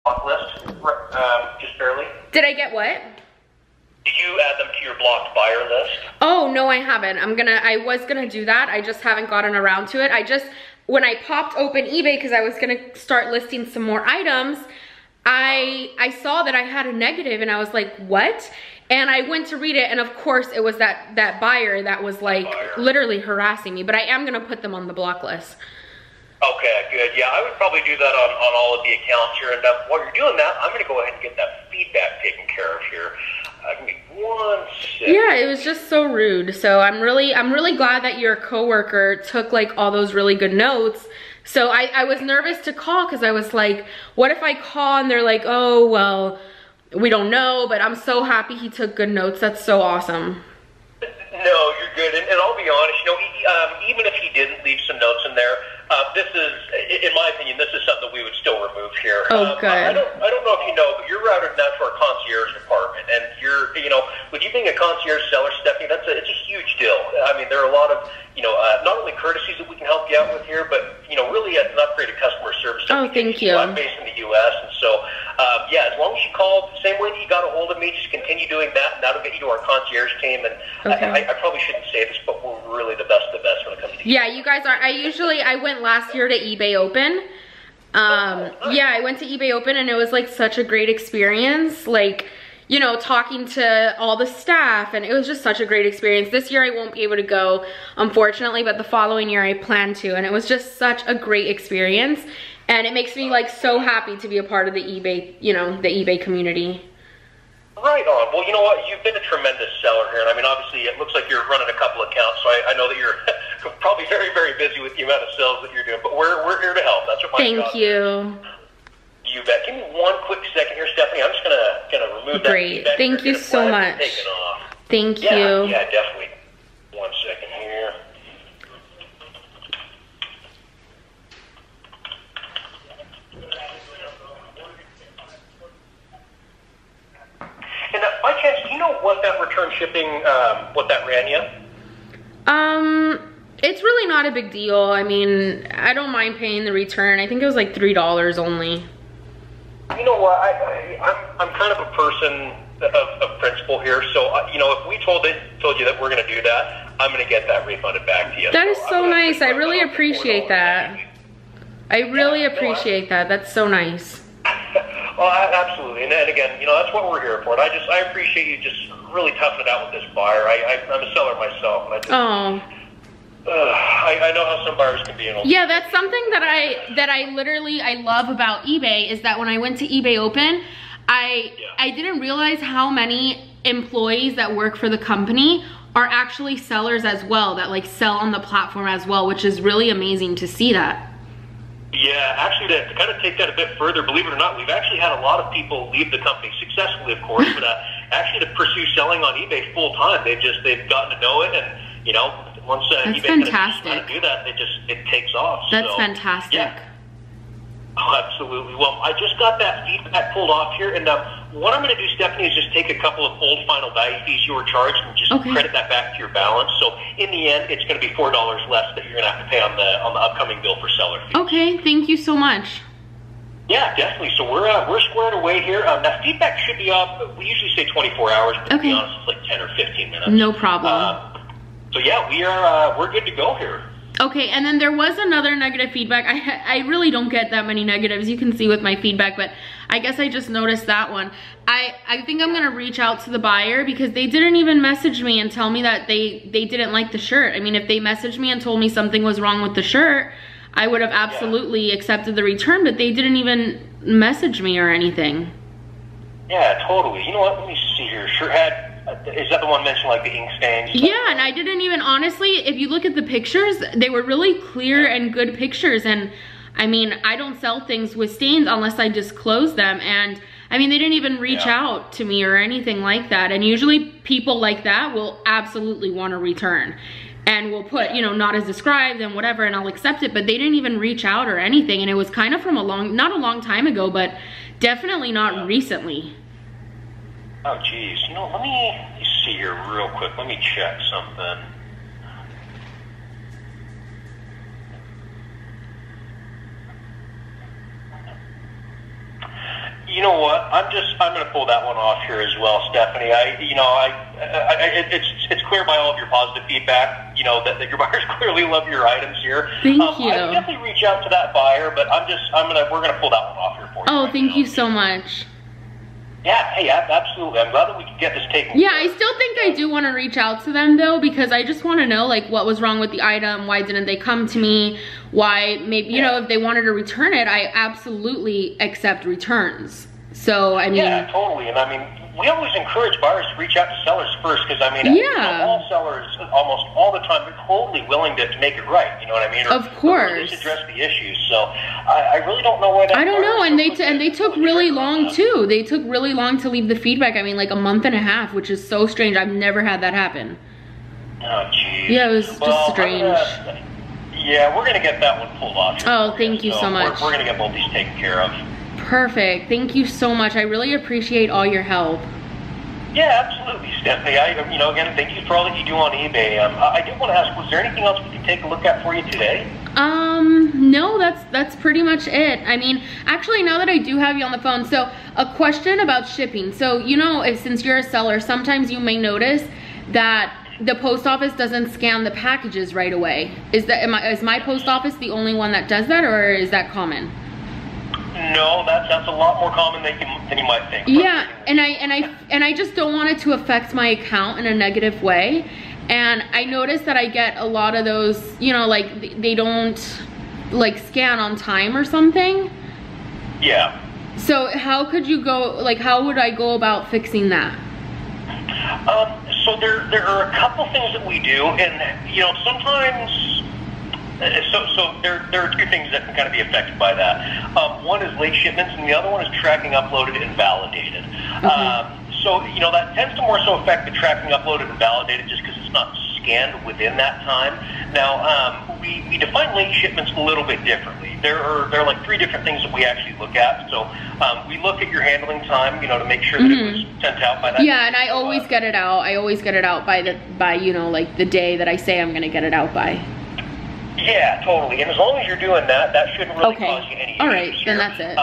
block list, just barely. Did I get what? Did you add them to your blocked buyer list? Oh, no, I haven't. I was gonna do that. I just haven't gotten around to it. When I popped open eBay, because I was gonna start listing some more items, I saw that I had a negative and I was like, what? And I went to read it, and of course it was that buyer that was like literally harassing me, but I am gonna put them on the block list. Okay, good. Yeah, I would probably do that on all of the accounts here. And while you're doing that, I'm going to go ahead and get that feedback taken care of here. Give me 1 second. Yeah, it was just so rude. So I'm really glad that your coworker took like all those really good notes. So I was nervous to call because I was like, what if I call and they're like, oh, well, we don't know, but I'm so happy he took good notes. That's so awesome. No, you're good. And I'll be honest, you know, even if he didn't leave some notes in there, this is, in my opinion, this is something that we would still remove here. Oh, good. I don't know if you know, but you're routed now to our concierge department, and you're, you know, with you being a concierge seller, Stephanie, it's a huge deal. I mean, there are a lot of, you know, not only courtesies that we can help you out with here, but, you know, really an upgraded customer service. Oh, thank you. I'm based in the U.S., and so, yeah, as long as you call the same way that you got a hold of me, just continue doing that, and that'll get you to our concierge team. And okay. I probably shouldn't say this, but we're really the best of the best when it comes to yeah, you guys are. I went last year to eBay Open. Nice. Yeah, I went to eBay Open, and it was like such a great experience. Like, you know, talking to all the staff, and it was just such a great experience. This year I won't be able to go, unfortunately, but the following year I plan to, and it was just such a great experience. And it makes me like so happy to be a part of the eBay, you know, the eBay community. Right on. Well, you know what? You've been a tremendous seller here. And I mean, obviously, it looks like you're running a couple accounts, so I know that you're probably very, very busy with the amount of sales that you're doing. But we're here to help. That's what my job is. Thank you. You bet. Give me 1 quick second here, Stephanie. I'm just gonna remove that. Great. Thank you so much. Thank you. Yeah, definitely. 1 second here. And by chance, do you know what that return shipping, what that ran you? It's really not a big deal. I mean, I don't mind paying the return. I think it was like $3 only. You know what? I'm kind of a person of principle here. So, you know, if we told you that we're going to do that, I'm going to get that refunded back to you. That is so nice. I really appreciate that. I really appreciate that. That's so nice. Well, absolutely, and again, you know, that's what we're here for. And I appreciate you just really toughing it out with this buyer. I'm a seller myself, and I know how some buyers can be. Yeah, that's something that I love about eBay is that when I went to eBay Open, I didn't realize how many employees that work for the company are actually sellers as well, that like sell on the platform as well, which is really amazing to see that. Yeah, actually, to kind of take that a bit further, believe it or not, we've actually had a lot of people leave the company successfully, of course, but actually to pursue selling on eBay full time. They've gotten to know it, and you know, once eBay kind of teaches how to do that, it takes off. That's fantastic. Yeah. Oh, absolutely. Well, I just got that feedback pulled off here, and what I'm going to do, Stephanie, is just take a couple of old final value fees you were charged and just credit that back to your balance. So in the end, it's going to be $4 less that you're going to have to pay on the upcoming bill for seller fees. Okay, thank you so much. Yeah, definitely. So we're squared away here. That feedback should be up. We usually say 24 hours, but to be honest, it's like 10 or 15 minutes. No problem. So yeah, we're good to go here. Okay, and then there was another negative feedback. I really don't get that many negatives, you can see with my feedback, but I guess I just noticed that one. I think I'm gonna reach out to the buyer because they didn't even message me and tell me that they didn't like the shirt. I mean, if they messaged me and told me something was wrong with the shirt, I would have absolutely accepted the return, but they didn't even message me or anything. Yeah, totally. You know what, let me see here. Shirt had, is that the one mentioned like the ink stains? Yeah, and I didn't even, honestly, if you look at the pictures, they were really clear and good pictures. And I mean, I don't sell things with stains unless I disclose them. And I mean, they didn't even reach out to me or anything like that. And usually people like that will absolutely want to return and will put, you know, not as described and whatever, and I'll accept it. But they didn't even reach out or anything. And it was kind of from not a long time ago, but definitely not recently. Oh, geez. You know, let me see here real quick. Let me check something. You know what? I'm going to pull that one off here as well, Stephanie. It's clear by all of your positive feedback, that your buyers clearly love your items here. Thank you. I definitely reach out to that buyer, but we're going to pull that one off here for you. Oh, thank you so much. Yeah, hey, absolutely. I'm glad that we could get this taken. Yeah, I still think I do want to reach out to them though, because I just want to know like what was wrong with the item, why didn't they come to me, why maybe, if they wanted to return it, I absolutely accept returns. So, I mean. Yeah, totally. And I mean, we always encourage buyers to reach out to sellers first, because I mean, all sellers, almost all the time, they're totally willing to make it right. You know what I mean? Of course. Or at least address the issues. So I really don't know why that. I don't know, and they took really long too. They took really long to leave the feedback. I mean, like a month and a half, which is so strange. I've never had that happen. Oh, jeez. Yeah, it was just strange. Yeah, we're gonna get that one pulled off. Oh, thank you so much. We're gonna get both these taken care of. Perfect. Thank you so much. I really appreciate all your help. Yeah, absolutely, Stephanie. Again, thank you for all that you do on eBay. I did want to ask, was there anything else we could take a look at for you today? No, that's pretty much it. I mean, actually, now that I do have you on the phone, so a question about shipping. So, since you're a seller, sometimes you may notice that the post office doesn't scan the packages right away. Is my post office the only one that does that, or is that common? No, that's a lot more common than you might think. Yeah, and I just don't want it to affect my account in a negative way. And I noticed that I get a lot of those, like they don't like scan on time or something. Yeah. So how could you go, like how would I go about fixing that? So there are a couple things that we do, and sometimes. So there are two things that can kind of be affected by that. One is late shipments, and the other one is tracking uploaded and validated. Okay. So that tends to more so affect the tracking uploaded and validated just because it's not scanned within that time. Now, we define late shipments a little bit differently. There are like 3 different things that we actually look at. So we look at your handling time, to make sure that it was sent out by that. Yeah, and I always get it out. I always get it out by like the day that I say I'm going to get it out by. Yeah, totally. And as long as you're doing that, that shouldn't really cause you any issues. All right, here. then that's it.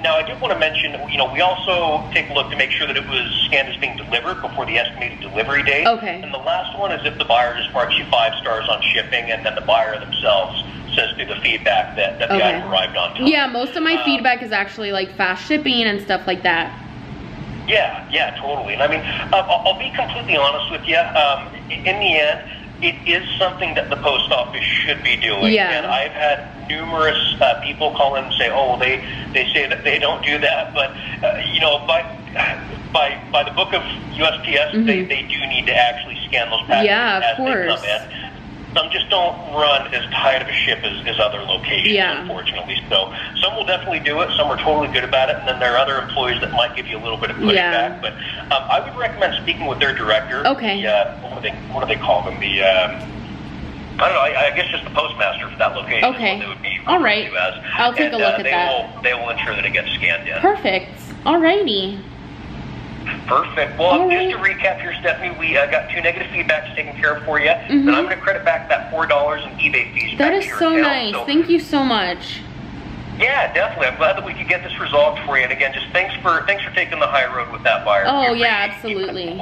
Now, I did want to mention, we also take a look to make sure that it was scanned as being delivered before the estimated delivery date. Okay. And the last one is if the buyer just marks you 5 stars on shipping, and then the buyer themselves says through the feedback that the item arrived on time. Yeah, most of my feedback is actually like fast shipping and stuff like that. Yeah, totally. And I mean, I'll be completely honest with you. In the end, it is something that the post office should be doing. Yeah. And I've had numerous people call in and say, oh, they say that they don't do that. But, by the book of USPS, they do need to actually scan those packages as they come in. Some just don't run as tight of a ship as other locations, unfortunately. So some will definitely do it. Some are totally good about it. And then there are other employees that might give you a little bit of pushback. But I would recommend speaking with their director. Okay. What do they call them? I don't know. I guess just the postmaster for that location. Okay. They would be all right. I'll take a look at that. They will ensure that it gets scanned in. Perfect. Alrighty. Perfect. Well, just to recap here, Stephanie, we got 2 negative feedbacks taken care of for you. Then I'm going to credit back that $4 in eBay fees. That is so nice. Thank you so much. Yeah, definitely. I'm glad that we could get this resolved for you. And again, just thanks for taking the high road with that buyer. Oh yeah, absolutely.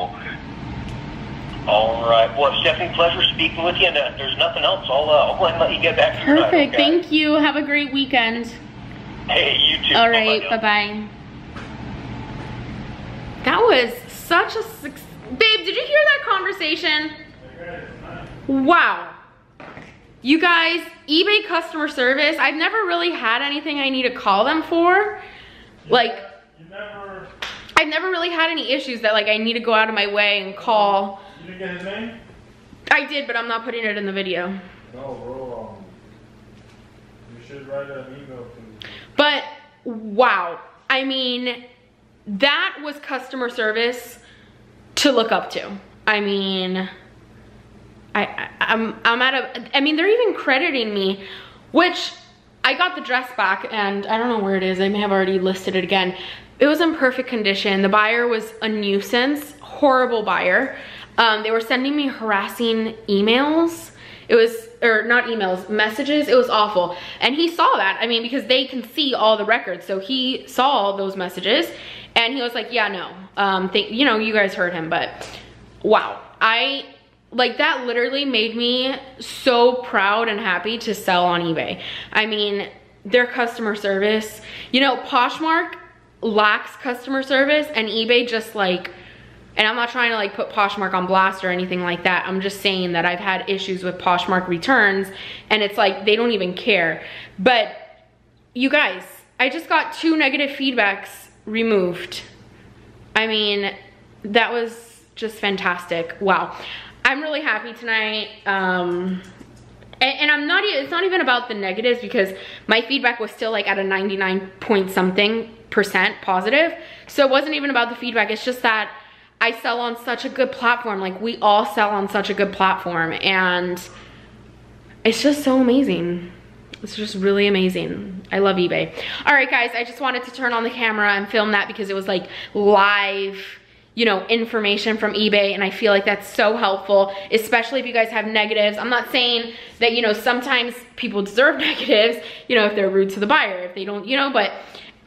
All right. Well, Stephanie, pleasure speaking with you. And there's nothing else. I'll go ahead and let you get back to your night. Perfect. Thank you. Have a great weekend. Hey, you too. All right. Bye-bye. That was such a success. Babe, did you hear that conversation? Wow. You guys, eBay customer service, I've never really had anything I need to call them for. Like, I've never really had any issues that like I need to go out of my way and call. You didn't get his name? I did, but I'm not putting it in the video. No, bro. You should write an email to. But, wow. I mean, that was customer service to look up to. I mean, I'm at a, I mean, they're even crediting me, which I got the dress back and I don't know where it is. I may have already listed it again. It was in perfect condition. The buyer was a nuisance, horrible buyer. They were sending me harassing emails. It was or not emails, messages. It was awful. And he saw that, I mean, because they can see all the records. So he saw those messages and he was like, yeah, no, you know, you guys heard him, but wow. Like that literally made me so proud and happy to sell on eBay. I mean, their customer service, you know, Poshmark lacks customer service and eBay just like, and I'm not trying to like put Poshmark on blast or anything like that. I'm just saying that I've had issues with Poshmark returns and it's like, they don't even care. But you guys, I just got 2 negative feedbacks removed. I mean, that was just fantastic. Wow. I'm really happy tonight. And it's not even about the negatives because my feedback was still like at a 99 point something% positive. So it wasn't even about the feedback. It's just that I sell on such a good platform. Like we all sell on such a good platform and it's just so amazing. It's just really amazing. I love eBay. All right, guys, I just wanted to turn on the camera and film that because it was like live, you know, information from eBay, and I feel like that's so helpful, especially if you guys have negatives. I'm not saying that, you know, sometimes people deserve negatives, you know, if they're rude to the buyer, if they don't, you know, but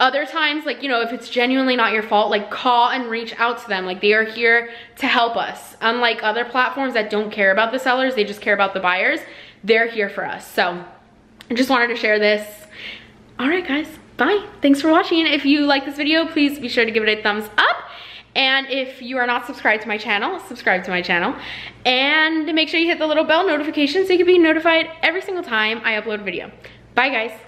other times, like, you know, if it's genuinely not your fault, like call and reach out to them. Like they are here to help us. Unlike other platforms that don't care about the sellers, they just care about the buyers. They're here for us. So I just wanted to share this. All right, guys, bye. Thanks for watching. If you like this video, please be sure to give it a thumbs up. And if you are not subscribed to my channel, subscribe to my channel. And make sure you hit the little bell notification so you can be notified every single time I upload a video. Bye, guys.